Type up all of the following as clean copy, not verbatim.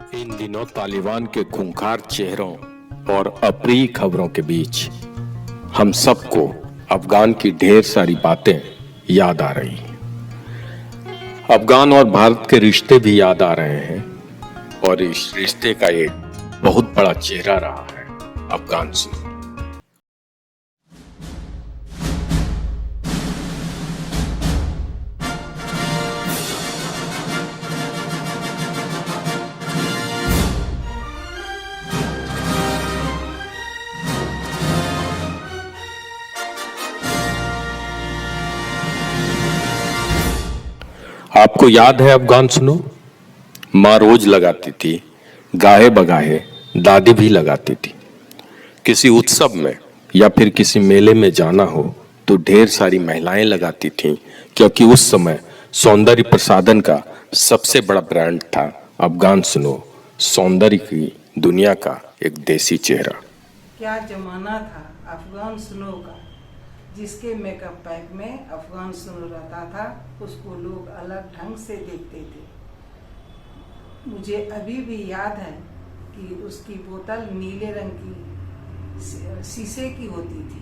इन दिनों तालिबान के खूंखार चेहरों और अप्रिय खबरों के बीच हम सबको अफगान की ढेर सारी बातें याद आ रही हैं। अफगान और भारत के रिश्ते भी याद आ रहे हैं और इस रिश्ते का एक बहुत बड़ा चेहरा रहा है अफगान से। आपको याद है अफगान सुनो? माँ रोज लगाती थी, गाहे बगाहे दादी भी लगाती थी। किसी उत्सव में या फिर किसी मेले में जाना हो तो ढेर सारी महिलाएं लगाती थीं, क्योंकि उस समय सौंदर्य प्रसाधन का सबसे बड़ा ब्रांड था अफगान सुनो, सौंदर्य की दुनिया का एक देसी चेहरा। क्या जमाना था अफगान सुनो का। जिसके मेकअप पैक में अफगान सुनो रहता था उसको लोग अलग ढंग से देखते थे। मुझे अभी भी याद है कि उसकी बोतल नीले रंग की शीशे की होती थी।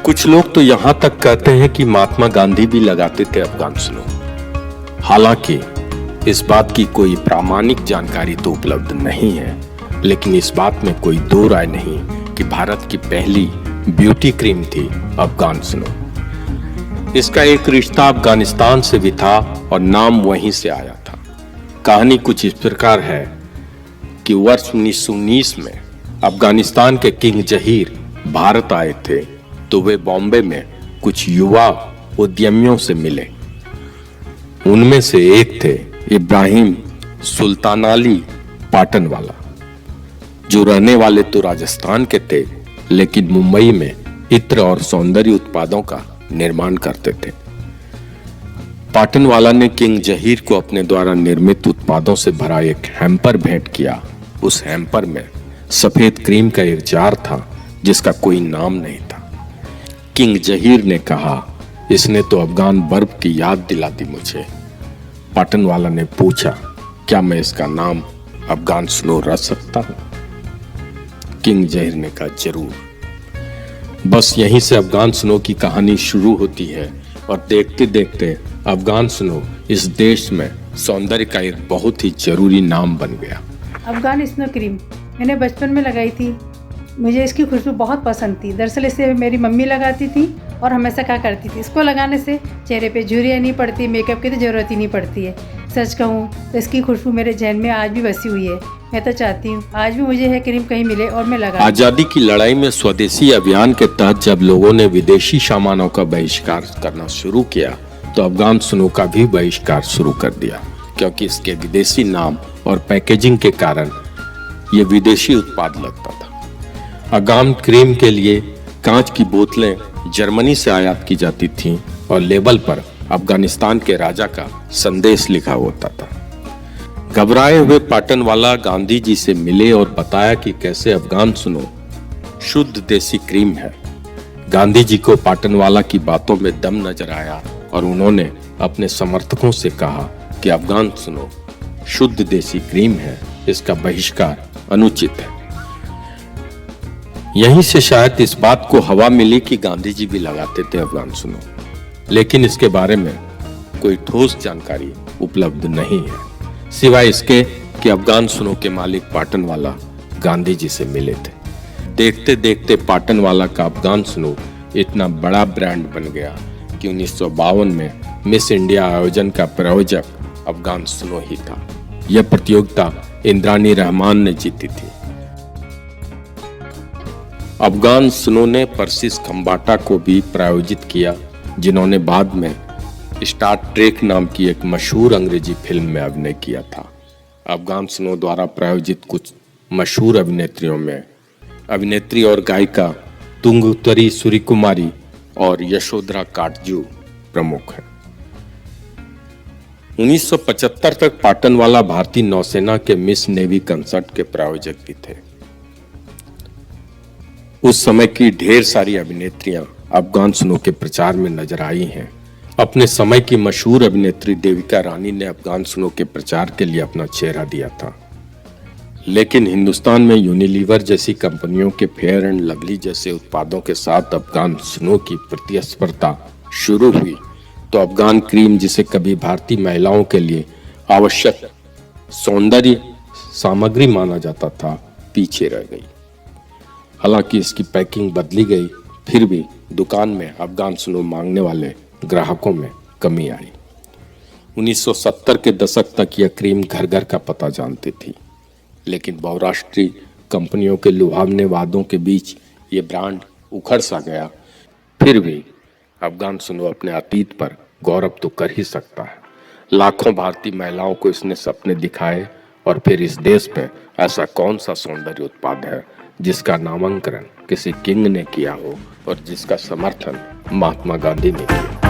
कुछ लोग तो यहाँ तक कहते हैं कि महात्मा गांधी भी लगाते थे अफगान सुनो। हालांकि इस बात की कोई प्रामाणिक जानकारी तो उपलब्ध नहीं है, लेकिन इस बात में कोई दो राय नहीं कि भारत की पहली ब्यूटी क्रीम थी अफगान सुनो। इसका एक रिश्ता अफगानिस्तान से भी था और नाम वहीं से आया था। कहानी कुछ इस प्रकार है कि वर्ष 1919 में अफगानिस्तान के किंग जहीर भारत आए थे, तो वे बॉम्बे में कुछ युवा उद्यमियों से मिले। उनमें से एक थे इब्राहिम सुल्तानाली पाटनवाला, जो रहने वाले तो राजस्थान के थे, लेकिन मुंबई में इत्र और सौंदर्य उत्पादों का निर्माण करते थे। पाटनवाला ने किंग जहीर को अपने द्वारा निर्मित उत्पादों से भरा एक हैम्पर भेंट किया। उस हैम्पर में सफेद क्रीम का एक जार था जिसका कोई नाम नहीं था। किंग जहीर ने कहा, इसने तो अफगान बर्फ की याद दिला दी मुझे। पाटनवाला ने पूछा, क्या मैं इसका नाम अफगान स्नो रख सकता हूं? किंग जहीर ने कहा, जरूर। बस यहीं से अफगान स्नो की कहानी शुरू होती है और देखते देखते अफगान स्नो इस देश में सौंदर्य का एक बहुत ही जरूरी नाम बन गया। अफगान स्नो क्रीम मैंने बचपन में लगाई थी। मुझे इसकी खुशबू बहुत पसंद थी। दरअसल इसे मेरी मम्मी लगाती थी और हमेशा कहा करती थी, इसको लगाने से चेहरे पे झुर्रियाँ नहीं पड़ती, मेकअप की तो ज़रूरत ही नहीं पड़ती है। सच कहूँ तो इसकी खुशबू मेरे जहन में आज भी बसी हुई है। मैं तो चाहती हूँ आज भी मुझे यह क्रीम कहीं मिले और मैं लगा। आजादी की लड़ाई में स्वदेशी अभियान के तहत जब लोगों ने विदेशी सामानों का बहिष्कार करना शुरू किया तो अफगान स्नो का भी बहिष्कार शुरू कर दिया, क्योंकि इसके विदेशी नाम और पैकेजिंग के कारण ये विदेशी उत्पाद लगता था। अफगान क्रीम के लिए कांच की बोतलें जर्मनी से आयात की जाती थीं और लेबल पर अफगानिस्तान के राजा का संदेश लिखा होता था। घबराए हुए पाटनवाला गांधी जी से मिले और बताया कि कैसे अफगान सुनो शुद्ध देसी क्रीम है। गांधी जी को पाटनवाला की बातों में दम नजर आया और उन्होंने अपने समर्थकों से कहा कि अफगान सुनो शुद्ध देसी क्रीम है, इसका बहिष्कार अनुचित है। यहीं से शायद इस बात को हवा मिली कि गांधी जी भी लगाते थे अफगान सुनो, लेकिन इसके बारे में कोई ठोस जानकारी उपलब्ध नहीं है, सिवाय इसके कि अफगान सुनो के मालिक पाटनवाला गांधी जी से मिले थे। देखते देखते पाटनवाला का अफगान सुनो इतना बड़ा ब्रांड बन गया कि 1952 में मिस इंडिया आयोजन का प्रायोजक अफगान सुनो ही था। यह प्रतियोगिता इंद्रानी रहमान ने जीती थी। अफगान सुनो ने परसिस खम्बाटा को भी प्रायोजित किया, जिन्होंने बाद में स्टार ट्रेक नाम की एक मशहूर अंग्रेजी फिल्म में अभिनय किया था। अफगान सुनो द्वारा प्रायोजित कुछ मशहूर अभिनेत्रियों में अभिनेत्री और गायिका तुंगुतरी सूर्यकुमारी और यशोधरा काटजू प्रमुख हैं। 1975 तक पाटनवाला भारतीय नौसेना के मिस नेवी कंसर्ट के प्रायोजक भी थे। उस समय की ढेर सारी अभिनेत्रियां अफगान सुनो के प्रचार में नजर आई हैं, अपने समय की मशहूर अभिनेत्री देविका रानी ने अफगान स्नो के प्रचार के लिए अपना चेहरा दिया था, लेकिन हिंदुस्तान में यूनिलीवर जैसी कंपनियों के फेयर एंड लवली जैसे उत्पादों के साथ अफगान स्नो की प्रतिस्पर्धा शुरू हुई तो अफगान क्रीम, जिसे कभी भारतीय महिलाओं के लिए आवश्यक सौंदर्य सामग्री माना जाता था, पीछे रह गई। हालांकि इसकी पैकिंग बदली गई, फिर भी दुकान में अफगान स्नो मांगने वाले ग्राहकों में कमी आई। 1970 के दशक तक यह क्रीम घर घर का पता जानती थी, लेकिन बहुराष्ट्रीय कंपनियों के लुभावने वादों के बीच ये ब्रांड उखड़ सा गया। फिर भी अफगान स्नो अपने अतीत पर गौरव तो कर ही सकता है। लाखों भारतीय महिलाओं को इसने सपने दिखाए, और फिर इस देश पे ऐसा कौन सा सौंदर्य उत्पाद है जिसका नामांकन किसी किंग ने किया हो और जिसका समर्थन महात्मा गांधी ने किया।